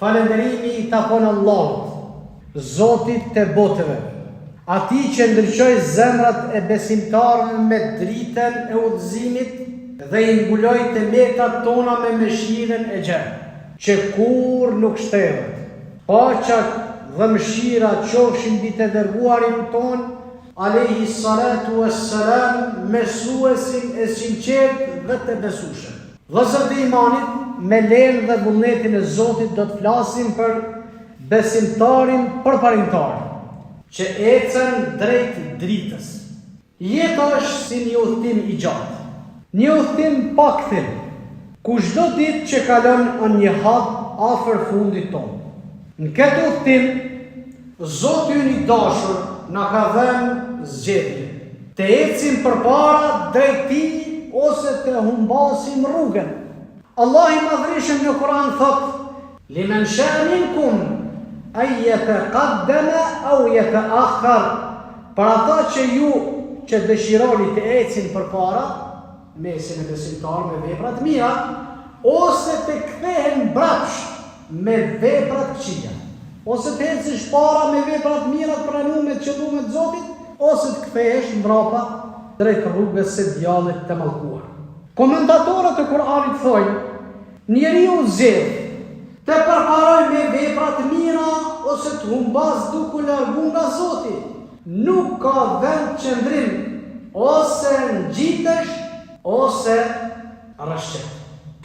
Falënderimi i takon Allahut, Zotit të botëve, atij që ndriçoi zemrat e besimtarëve me dritën e udhëzimit dhe i mbuloi temetat tona me mëshirën e gjerë, që kur nuk shtedhet. Paqja dhe mëshira qofshin mbi të dërguarin ton, alayhi salatu wassalam, mësuesin e sinqert dhe të besueshëm. Vëllezër të imanit, me lejen dhe vullnetin e Zotit do të flasim për besimtarin përparimtar, që ecën drejt dritës. Jeta është si një udhtim i gjatë, një udhtim pa kthim, ku çdo ditë që kalon on një hap afër fundit tonë. Në këtë udhtim, Zoti ynë i dashur na ka dhënë zgjedhje, të ecim përpara drejt tij ose të humbasim rrugën. Allah i madhreshëm në Kur'an thot: "Limen sha'a minkum an yataqaddama aw yata'akhkhar", për ata që dëshironi të ecin përpara me esin e besimtar me vepra të mira, ose të kthehen mbrapsht me vepra të këqija, ose të ecësh para me vepra të mira të pranuara të qëlluar të Zotit, ose të kthehesh mbrapa drejt rrugës së djallit të mallkuar. Komentatorët e Kur'anit thojnë: njeriu zgjedh të përparoj me vepra të mira ose të humbas duke largu nga Zoti. Nuk ka vend qëndrim, ose ngjitesh ose rrëshqet.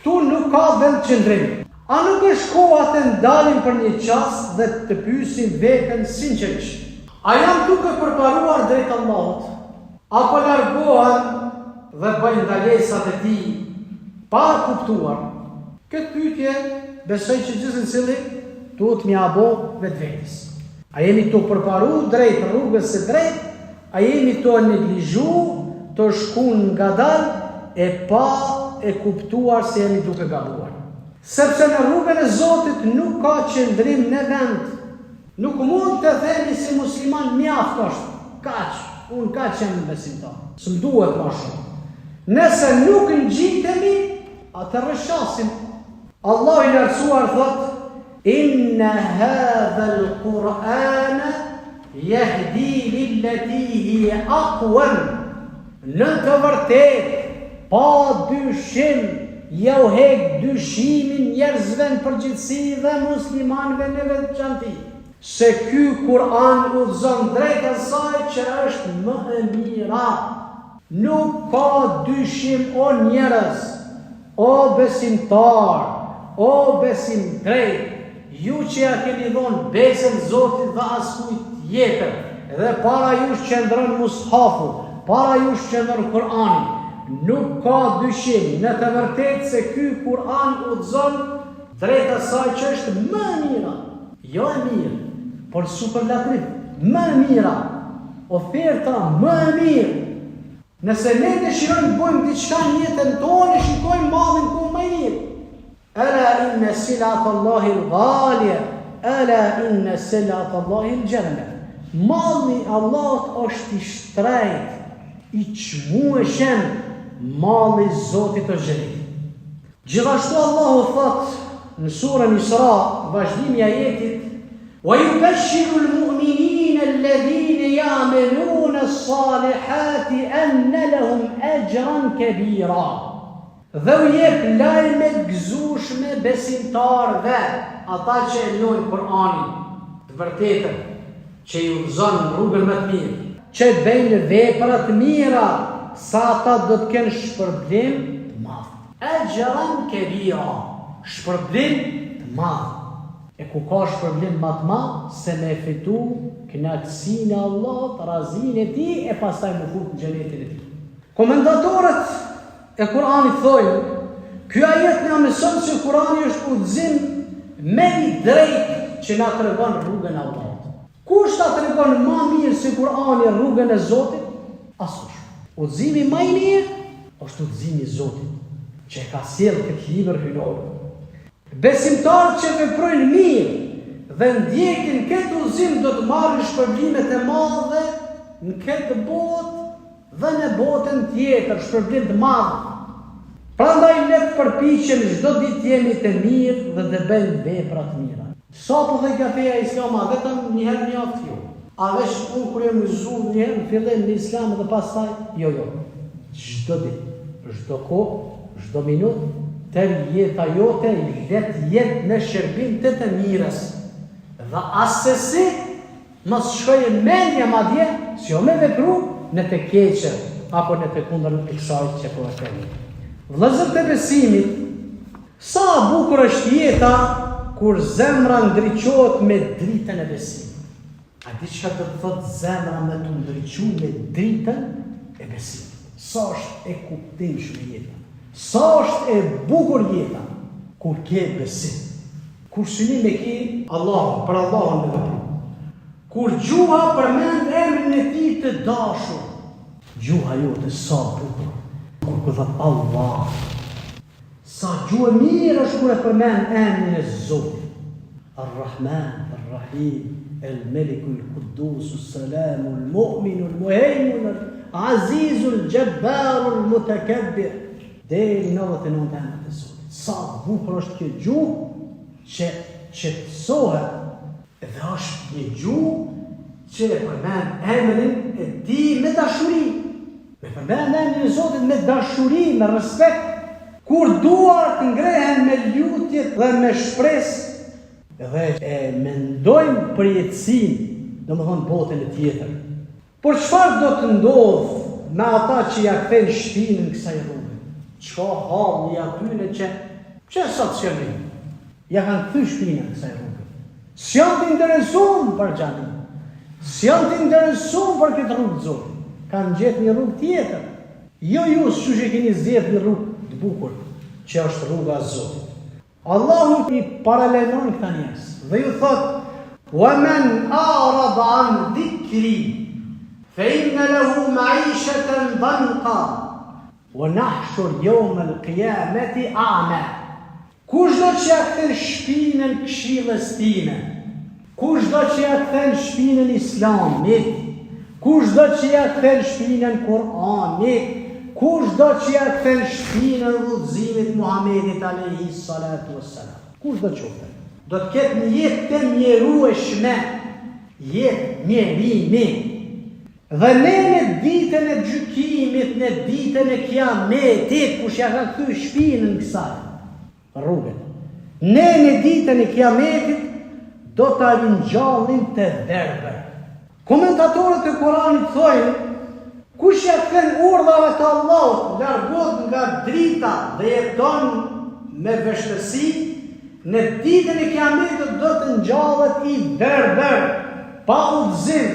Tu nuk ka vend qëndrim. A nuk është koha të ndalim për një qast dhe të pyesim veten sinqerisht: a jam duke përparuar drejt Allahut, apo largohem dhe bëj ndalesat e tij pa kuptuar? Këtë pyetje besoj që gjithë secili duhet m'ia bë vetvetes. A jemi të përparu drejt rrugës së drejtë, a jemi të neglizhu, të shkuar ngadalë e pa e kuptuar se jemi duke gabuar? Sepse në rrugën e Zotit nuk ka qëndrim në vend. Nuk mund të themi si musliman mjaft është, kaq, unë kaq jam besimtar, s'm duhet më shumë. Nëse nuk ngjitemi, atë rrëshasim. Allah i lartësuar thot: "Inna hadha al-Qur'ana yahdi lillati hiya aqwam." Në të vërtetë, pa dyshim, ja u hek dyshimin njerëzve në përgjithësi dhe muslimanëve në veçantë, se ky Kur'an udhëzon drejt asaj që është më e mira. Nuk ka dyshim, o njerëz, o besimtar, o besim drejt, ju që ja keni dhonë besën Zotit dhe askujt tjetër, dhe para jush qëndron mushafu, para jush qëndron Kur'ani, nuk ka dyshim në të vërtetë se ky Kur'an udhëzon drejt asaj që është më e mira. Jo e mirë, por superlativ, më e mira, oferta më e mirë. Nëse ne dëshirojmë të bëjmë diçka në jetën tonë, shikojmë mallin ku më i mirë. Ala inna silat Allahi al-ghaliyya, ala inna silat Allahi al-janna. Malli Allahut është i shtrejt, i çmueshëm, malli i Zotit është xhenet. Gjithashtu Allahu thot në surën Isra, vazhdimi i ajetit: "Wa yubashshiru al-mu'minina alladhina ya'maluna as-salihati anna lahum ajran kabira." Dhe u jep lajme të gëzueshme besimtarëve, ata që e njohin Kur'anin, të vërtetën, që i udhëzon në rrugën më të mirë, që bëjnë vepra të mira, sa ata do të kenë shpërblim të madh. Ajran kabira, shpërblim të madh. E ku ka shpërblim më të madh se me fitu kënaqësinë e Allahut, razinë e tij e pastaj me fut në xhenetin e tij. Komentatorët e Kur'anit thojnë: ky ajet na mëson se Kur'ani është udhëzim me i drejtë që na tregon rrugën e Allahut. Kush ta tregon më mirë se Kur'ani rrugën e Zotit? Askush. Udhëzimi më i mirë është udhëzimi i Zotit, që ka sjellë këtë libër hyjnor. Besimtarët që veprojnë mirë dhe ndjekin këtë udhëzim do të marrin shpërblimet e madhe në këtë botë dhe në botën tjetër, shpërblim të madh. Prandaj le të përpiqem çdo ditë jemi të mirë dhe të bëjmë vepra të mira. Sa po dhe kafeja islama, vetëm një herë mjaft jo. A vesh unë kur jam mësuar një herë në fillim në islam dhe pastaj jo. Çdo ditë, çdo kohë, çdo minutë, tër jeta jote let jetë në shërbim të të mirës. Dhe asesi mos shkojë mendja madje, si jo me vepru në të keqe apo në të kundërn e kësaj që po e themi. Vëllezër të besimit, sa bukur është jeta kur zemra ndriçohet me dritën e besimit. A di çka do të thotë zemra me të ndriçuar me dritën e besimit? Sa është e kuptimshme jeta. Sa është e bukur jeta kur ke besim. Kur synim me ki Allahun, për Allahun me vepru. Kur gjuha përmend emrin e tij të dashur. Gjuha jote sa bukur. Kur thot Allah. Sa gjuhë mirë është kur e përmend emrin e Zotit. Ar-Rahman, Ar-Rahim, الملك القدوس السلام المؤمن المهيمن العزيز الجبار المتكبر deri 99 emrat e Zotit. Sa bukur është kjo gjuhë që qetësohet dhe është një gjuhë që e përmend emrin e tij me dashuri. Me përmend emrin e Zotit me dashuri, me respekt, kur duart ngrehen me lutje dhe me shpresë dhe e mendojmë për jetësinë, domethënë botën e tjetër. Por çfarë do të ndodhë me ata që ja kthejnë shpinën kësaj rruge? Çka halli atyre që sa të shërbim? Ja kanë kthy shpinën kësaj rruge. S'janë të interesuar për xhamin. S'janë të interesuar për këtë rrugë të Zotit. Kanë gjetë një rrugë tjetër. Jo ju që e keni zgjedhur një rrugë të bukur, që është rruga e Zotit. Allahu i paralelon këta njerëz dhe ju thot: "Wa man a'rada 'an dhikri fa inna lahu ma'ishatan dhanqa wa nahshur yawm al-qiyamati a'ma." Kushdo që ja kthen shpinën këshillës time, kushdo që ja kthen shpinën Islamit, kushdo që ja kthen shpinën Kur'anit, kushdo që ja kthen shpinën udhëzimit Muhamedit alayhi salatu wassalam. Kushdo qoftë, do të ketë një jetë të mjerueshme, jetë mjerimi. Dhe ne në ditën e gjykimit, në ditën e kiametit, kush ja ka kthy shpinën kësaj rrugën, ne në ditën e kiametit do ta ringjallim të verbër. Komentatorët e Kuranit thojnë: kush ja kthen urdhave të Allahut, largohet nga drita dhe jeton me vështërsi, në ditën e kiametit do të ngjallet i verbër, pa udhëzim.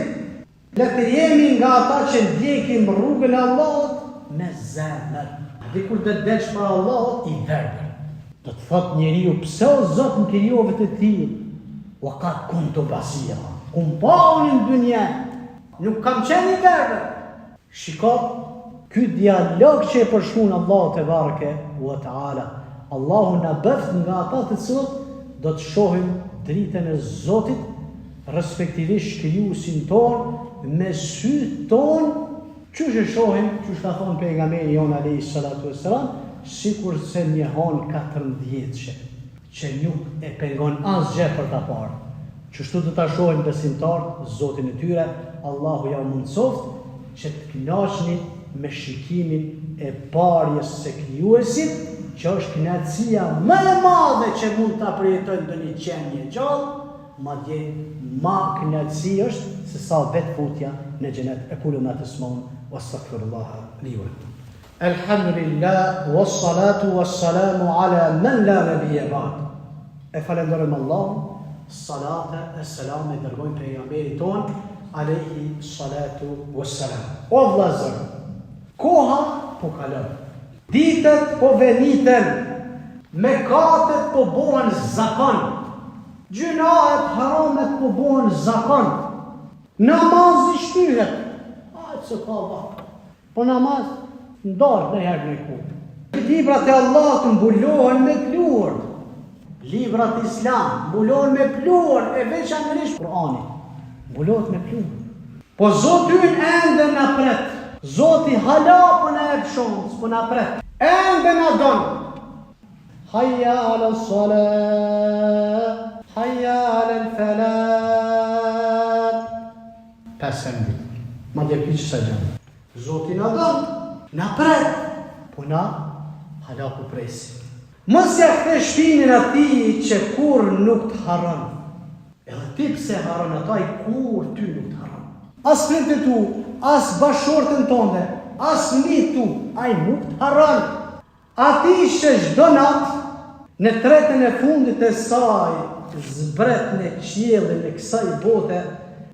Le të jemi nga ata që ndjekim rrugën e Allahut me zemër. Dhe kur të delsh për Allahut i verbër, do të thotë njeriu: pse o Zot më krijove të tillë? Wa qad kuntu basira. Kum pauni në dynjë, nuk kam qenë i verbër. Shiko, ky dialog që e përshkruan Allahu te bareke wa taala. Allahu na bëft nga ata të cilët do të shohim dritën e Zotit, respektivisht krijuesin ton, me sytë ton, çu e shohim, çu ka thonë pejgamberi jon alayhi salatu wassalam, sikur se një han 14 që nuk e pengon asgjë për ta parë. Çështu do ta shohin besimtarët Zotin e tyre. Allahu ja mundsoft që të kënaqeni me shikimin e parjes së krijuesit, që është kënaqësia më e madhe që mund ta përjetojë ndonjë qenie gjallë, madje ma kënaqësi është se sa vetë futja në xhenet. E kulu ma tasmaun wastaghfirullah li wa lakum. Alhamdulillah wassalatu wassalamu ala man la nabiyya ba'd. E falenderojmë Allahun, salate e selam e dërgojmë pejgamberit ton alayhi salatu wassalam. O vëllezër, koha po kalon, ditët po veniten, mëkatet po bëhen zakon, gjunahet haramet po bëhen zakon, namazi shtyhet, se ka vakt, po namaz ndarë në herë në ku. Librat e Allahut mbulohen me pluhur, librat islam mbulohen me pluhur, e veçanërisht Kur'ani mbulohet me pluhur. Po Zoti ynë ende na pret, Zoti hala po na jep shans, po na pret. ende na don. Hayya ala salat, hayya ala falat. Pesëm ditë. Ma dje piqë sa gjanë. Zoti na don, na pret, po na hala ku presi. Mos ja kthe shpinin atij që kur nuk të harron. Edhe ti pse harron ataj kur ty nuk të harron. As prindët tu, as bashortën tonde, as fëmijët tu, ai nuk të harron. Ati që çdo natë në tretën e fundit të saj zbret në qiellin e kësaj bote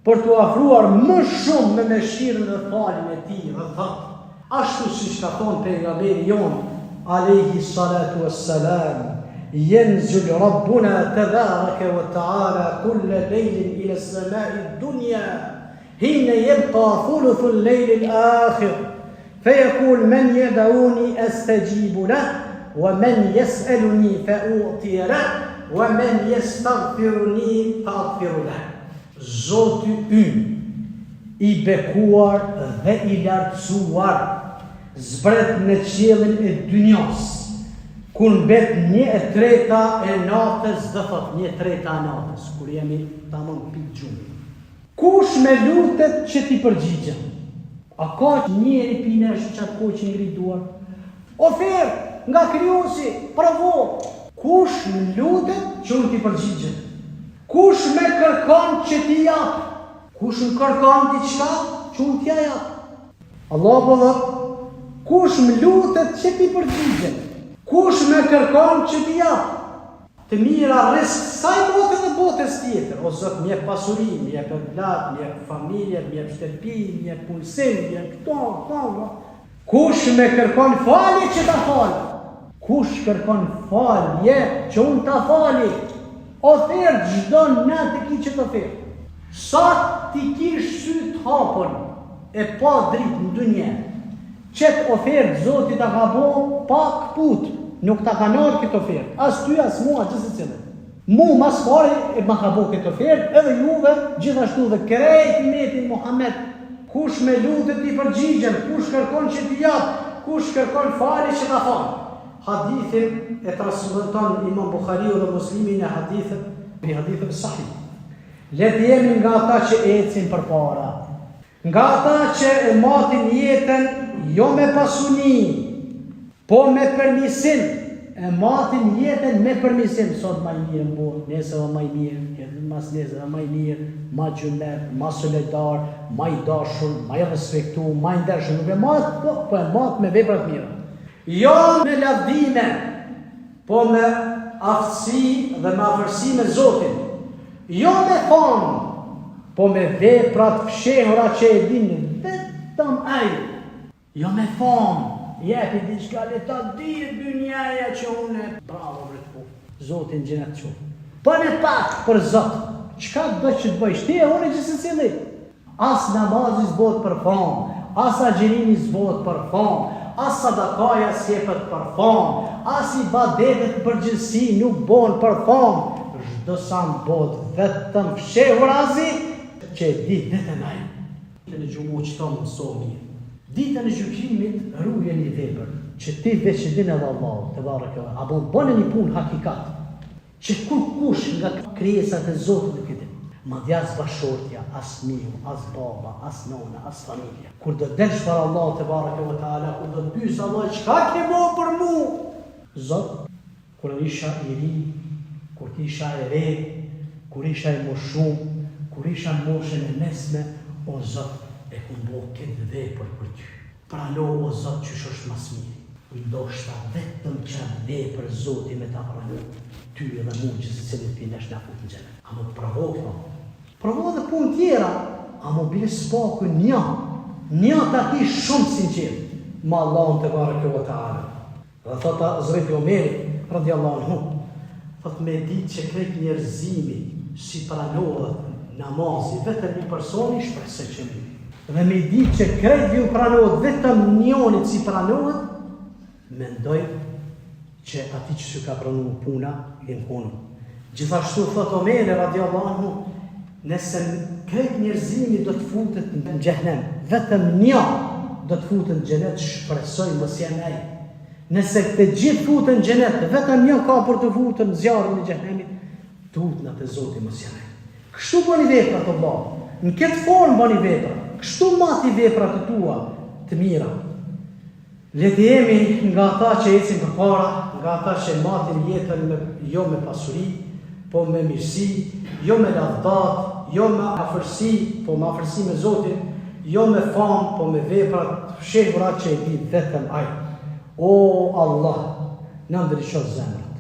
për t'u afruar më shumë me mëshirën dhe faljen e tij dhe thot, ashtu siç ka thonë pejgamberi jon alayhi salatu wassalam, ينزل ربنا تبارك وتعالى كل ليل إلى السماء الدنيا حين يبقى ثلث الليل الآخر فيقول من يدعوني أستجيب له ومن يسألني فأعطي له ومن يستغفرني فأغفر له. Zoti ynë i bekuar dhe i lartësuar zbret në qiellin e dynjas kur mbet 1/3 e natës dhe thot 1/3 e natës kur jemi tamam pikë gjumë. Kush me lutet që ti përgjigjen? A ka njeri pinesh që atë kohë që ngri duar? Ofertë nga krijuesi, provo. Kush lutet që unë ti përgjigjen? Kush me kërkon që ti jap? Kush më kërkon diçka që unë t'ja jap? Allah po thot, kush më lutet që ti përgjigjen? Kush me kërkon që ti jap? Të mira rrezik saj bote dhe botës tjetër. O Zot, më jep pasuri, më jep plak, më jep familje, më jep shtëpi, më jep punësim, më jep këto. Kush me kërkon falje që ta fal? Kush kërkon falje që unë ta fali? Ofertë çdo natë ki që të ofertë. Sa ti kish syt hapën e pa dritë në dunje, qëtë ofertë Zoti ta ka bo pak put, nuk ta ka nërë këtë ofertë. As ty, as mua, gjithë cilë. Mu mas pari e ma ka bo këtë ofertë, edhe juve, gjithashtu dhe krejt metin Muhammed. Kush me lutet i përgjigjen, kush kërkon që t'i japë, kush kërkon fali që ta falë. Hadithin e transmeton Imam Buhariu dhe Muslimi në hadithin sahih. Le të jemi nga ata që ecin përpara, nga ata që e matin jetën jo me pasuni, po me permisim, e matin jetën me permisim. Sot ma i mirë më botë, nesër ma i mirë, mas nesër ma i mirë, ma gjundet, ma solidar, ma i dashur, ma i respektu, ma i ndershëm, nuk e matë, po e matë me veprat mira. Jo me lavdime, po me aftësi dhe me afërsi me Zotin. Jo me famë, po me veprat fshehura që e dinë vetëm ai. Jo me famë, jepi diçka le ta di dynjaja që unë bravo vret po. Zotin xhenet çu. Po ne pak për Zot. Çka do që të bësh ti? Unë gjithsesi. As namazi s'bëhet për famë, as agjerimi s'bëhet për famë. As sadakaja s'jepet për famë, as ibadetet përgjithësi nuk bon për famë. Çdo sa bëhet vetëm fshehurazi që e di vetëm ai. Ditën e xhumut që tonë mëso mirë. Ditën e gjykimit rrujeni vepër, që ti veç e din edhe Allahu te bareke, apo bëni një punë hakikat, që kur kush nga krijesat e Zotit nuk e din. Madje as bashortja, as miu, as baba, as nona, as familja. Kur do delsh për Allah te bareke ve taala, kur do të pyes Allah çka ke bërë për mu? Zot, kur isha i ri, kur isha e re, kur isha i moshum, kur isha në moshën e mesme, o Zot, e ku bo këtë vepër për ty. Prano o Zot që është mas mirë. Ndoshta vetëm që vepër Zoti me ta prano, ty edhe mu që se cilët pinesh në fut në xhenet. A më provo këto? Provo dhe punë tjera, a më bile s'paku një ta ki shumë sinqert, ma Allahun te bareke ve taala. Dhe thota Zreti Omeri, radiallahu anhu, thot me ditë që krejt njerëzimi si pranohet namazi, vetëm një personi shpresoj që mi. Dhe me ditë që krejt ju pranohet vetëm njonit si pranohet, mendoj që ati që ka pranu puna, i në punën. Gjithashtu thot Omeri, radiallahu anhu, nëse krejt njerëzimi do të futet në xhehenem, vetëm një do të futet në xhenet, shpresoj mos jam ai. Nëse të gjithë futën në xhenet, vetëm një ka për të futur në zjarrin e xhenemit, tutna te Zoti mos janë. Kështu bëni vepra të vëlla. Në këtë formë bëni vepra. Kështu mati veprat të tua të mira. Le të jemi nga ata që ecin përpara, nga ata që matin jetën jo me pasuri, po me mirësi, jo me lavdat, jo me afërsi, po me afërsi me Zotin, jo me famë, po me veprat fshehura që e di vetëm ai. O Allah, na ndriçon zemrat.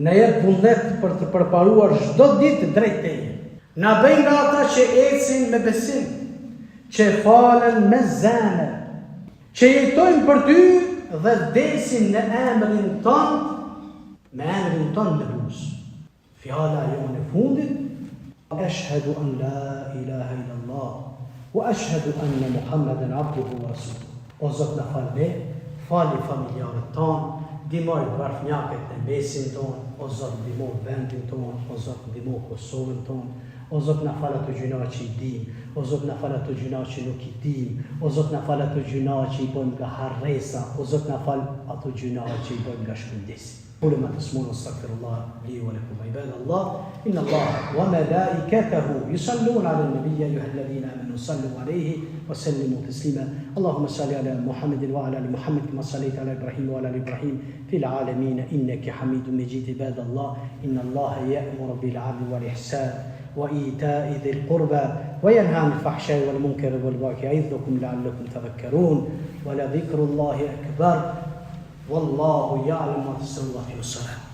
Na jep vullnet për të përparuar çdo ditë drejt teje. Na bëj nga ata që ecin me besim, që falen me zemër, që jetojnë për ty dhe vdesin në emrin tënd, me emrin tënd në buzë. Fjala jonë e fundit, ashhadu an la ilaha illallah wa ashhadu anna Muhammeden abduhu wa rasuluhu. O Zot na fal ne, fali familjarët tonë, ndihmoj bashkënjakët në mesin tonë, o Zot ndihmo vendin tonë, o Zot ndihmo Kosovën tonë, o Zot na fal ato gjëra që i dim, o Zot na fal ato gjëra që nuk i dim, o Zot na fal ato gjëra që i bëjmë nga harresa, o Zot na fal ato gjëra që i bëjmë nga shkëndijsi. قولوا ما تسمعون واستغفر الله لي ولكم عباد الله إن الله وملائكته يصلون على النبي أيها الذين آمنوا صلوا عليه وسلموا تسليما اللهم صل على محمد وعلى آل محمد كما صليت على إبراهيم وعلى آل إبراهيم في العالمين إنك حميد مجيد عباد الله إن الله يأمر بالعدل والإحسان وإيتاء ذي القربى وينهى عن الفحشاء والمنكر والبغي يعظكم لعلكم تذكرون ولذكر الله أكبر والله يعلم ما تصنعون في الصلاة